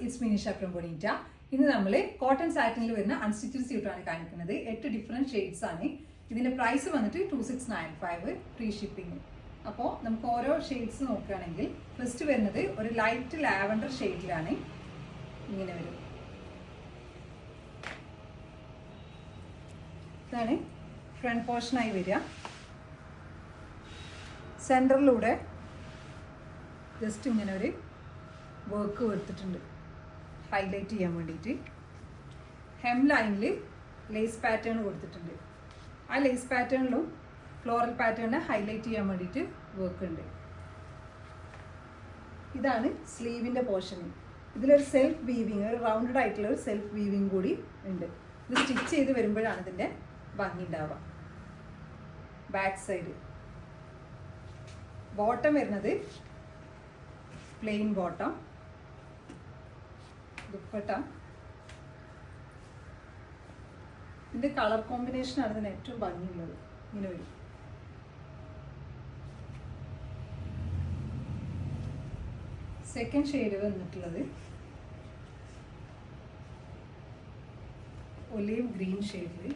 It's me Nisha from ബോണിറ്റ. ഇന്ന് നമ്മൾ cotton സാറ്റിനിൽ വരുന്ന അൺസ്റ്റിച്ചഡ് സ്യൂട്ടാണ് കാണിക്കുന്നത്. 8 ഡിഫറെൻറ്റ് ഷെയ്ഡ്സ് ആണ്. ഇതിന്റെ പ്രൈസ് വന്നിട്ട് 2695 ഫ്രീ ഷിപ്പിംഗ്. അപ്പോൾ നമുക്ക് ഓരോ ഷെയ്ഡ്സ് നോക്കുകയാണെങ്കിൽ ഫസ്റ്റ് വരുന്നത് ഒരു ലൈറ്റ് ലാവൻഡർ ഷെയ്ഡിലാണ്. ഇങ്ങനെ വരും. ഇതാണ് ഫ്രണ്ട് പോർഷനായി വരിക. സെൻറ്ററിലൂടെ ജസ്റ്റ് ഇങ്ങനെ ഒരു വർക്ക് കൊടുത്തിട്ടുണ്ട് ഹൈലൈറ്റ് ചെയ്യാൻ വേണ്ടിയിട്ട്. ഹെം ലൈനിൽ ലേസ് പാറ്റേൺ കൊടുത്തിട്ടുണ്ട്. ആ ലേസ് പാറ്റേണിലും ഫ്ലോറൽ പാറ്റേണിനെ ഹൈലൈറ്റ് ചെയ്യാൻ വേണ്ടിയിട്ട് വർക്ക് ഉണ്ട്. ഇതാണ് സ്ലീവിൻ്റെ പോർഷൻ. ഇതിലൊരു സെൽഫ് വീവിങ്, ഒരു റൗണ്ടഡ് ആയിട്ടുള്ള ഒരു സെൽഫ് വീവിങ് കൂടി ഉണ്ട്. ഇത് സ്റ്റിച്ച് ചെയ്ത് വരുമ്പോഴാണ് ഇതിൻ്റെ ഭംഗി ഉണ്ടാവുക. ബാക്ക് സൈഡ് ബോട്ടം വരുന്നത് പ്ലെയിൻ ബോട്ടം. ദുപ്പട്ട ഇതിൻ്റെ കളർ കോമ്പിനേഷനാണ് ഇതിന് ഏറ്റവും ഭംഗിയുള്ളത്. ഇങ്ങനെ വരും. സെക്കൻഡ് ഷെയ്ഡ് വന്നിട്ടുള്ളത് ഒലീവ് ഗ്രീൻ ഷെയ്ഡിൽ.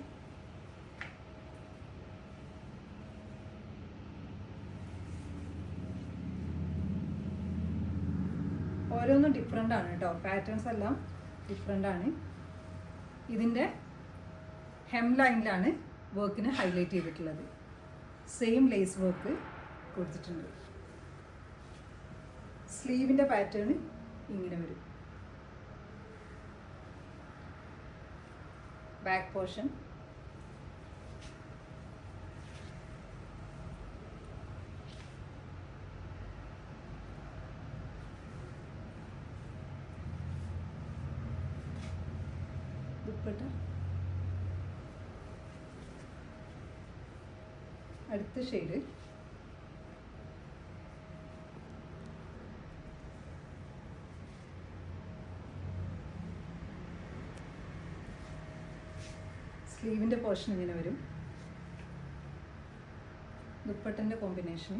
ഓരോന്നും ഡിഫറെൻ്റ് ആണ് കേട്ടോ. പാറ്റേൺസ് എല്ലാം ഡിഫറെൻ്റ് ആണ്. ഇതിൻ്റെ ഹെം ലൈനിലാണ് വർക്കിന് ഹൈലൈറ്റ് ചെയ്തിട്ടുള്ളത്. സെയിം ലേസ് വർക്ക് കൊടുത്തിട്ടുണ്ട്. സ്ലീവിൻ്റെ പാറ്റേൺ ഇങ്ങനെ വരും. Back portion dupatta. അടുത്ത ഷെയ്ഡ് സ്ലീവിൻ്റെ പോർഷൻ ഇങ്ങനെ വരും. ദുപ്പട്ടൻ്റെ കോമ്പിനേഷൻ.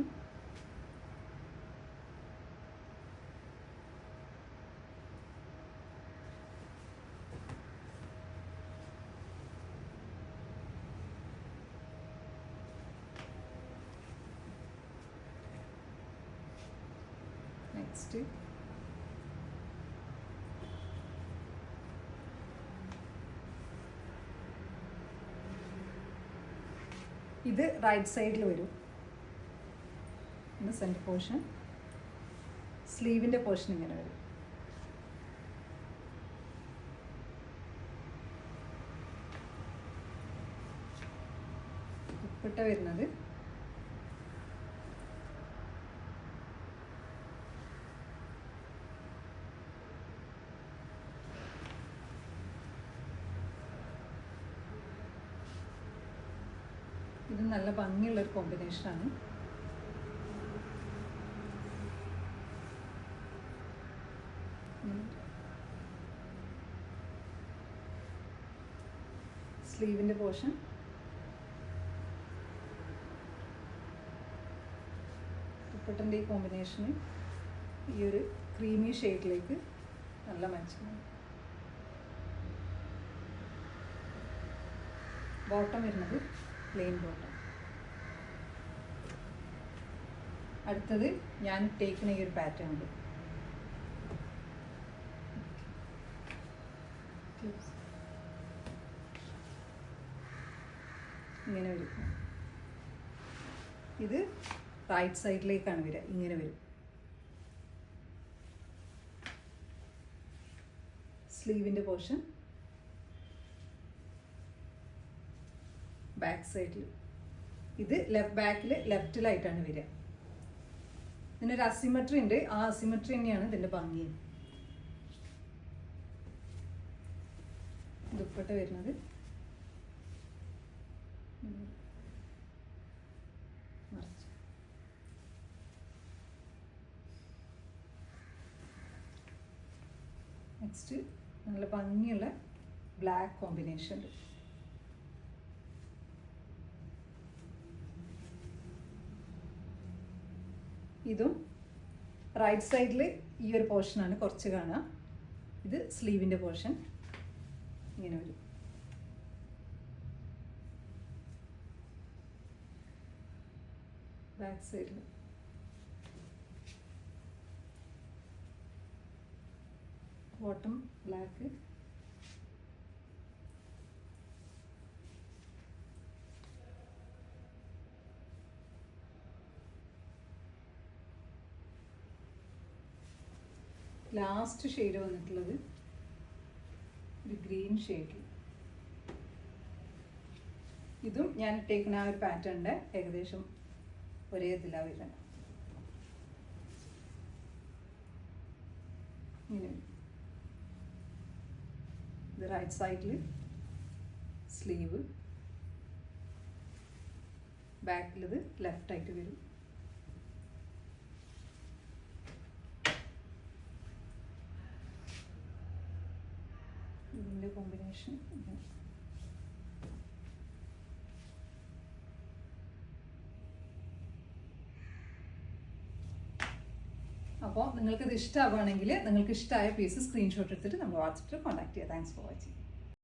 നെക്സ്റ്റ് ഇത് റൈറ്റ് സൈഡിൽ വരും. ഇത് സെൻറ്റർ പോർഷൻ. സ്ലീവിൻ്റെ പോർഷൻ ഇങ്ങനെ വരും. ദുപ്പട്ട വരുന്നത് ഇത് നല്ല ഭംഗിയുള്ളൊരു കോമ്പിനേഷനാണ്. സ്ലീവിൻ്റെ പോർഷൻ ദുപ്പട്ടൻ്റെ ഈ കോമ്പിനേഷന് ഈ ഒരു ക്രീമി ഷെയ്ഡിലേക്ക് നല്ല മാച്ചാണ്. ബോട്ടം വരുന്നത് പ്ലെയിൻ ബോട്ടം. അടുത്തത് ഞാൻ ഇട്ടേക്കുന്ന ഈ ഒരു പാറ്റേൺ ഉണ്ട്. ഇങ്ങനെ വരും. ഇത് റൈറ്റ് സൈഡിലേക്കാണ് വരിക. ഇങ്ങനെ വരും. സ്ലീവിൻ്റെ പോർഷൻ ബാക്ക് സൈഡിൽ. ഇത് ബാക്കിൽ ലെഫ്റ്റിലായിട്ടാണ് വരിക. ഇതിനൊരു അസിമെട്രി ഉണ്ട്. ആ അസിമെട്രി തന്നെയാണ് ഇതിൻ്റെ ഭംഗി. ദുപ്പട്ട വരുന്നത് നെക്സ്റ്റ് നല്ല ഭംഗിയുള്ള ബ്ലാക്ക് കോമ്പിനേഷൻ. ഇതും റൈറ്റ് സൈഡിൽ ഈ ഒരു പോർഷനാണ് കുറച്ച് കാണുക. ഇത് സ്ലീവിൻ്റെ പോർഷൻ ഇങ്ങനെ വരും. ബാക്ക് സൈഡിൽ ബോട്ടം ബ്ലാക്ക്, ലാസ്റ്റ് ഷെയ്ഡ് വന്നിട്ടുള്ളത് ഒരു ഗ്രീൻ ഷെയ്ഡിൽ. ഇതും ഞാൻ ഇട്ടേക്കുന്ന ആ ഒരു പാറ്റേണിൻ്റെ ഏകദേശം ഒരേ ഇതിലാണ് വരുന്നത്. ഇങ്ങനെ ഇത് റൈറ്റ് സൈഡിൽ സ്ലീവ്, ബാക്കിലിത് ലെഫ്റ്റ് ആയിട്ട് വരും. ഇതിൻ്റെ കോമ്പിനേഷൻ അപ്പോൾ നിങ്ങൾക്കിത് ഇഷ്ടമാവുകയാണെങ്കിൽ നിങ്ങൾക്ക് ഇഷ്ടമായ പീസ് സ്ക്രീൻഷോട്ട് എടുത്തിട്ട് നമ്മൾ വാട്സപ്പിൽ കോൺടാക്ട് ചെയ്യാം. Thanks for watching.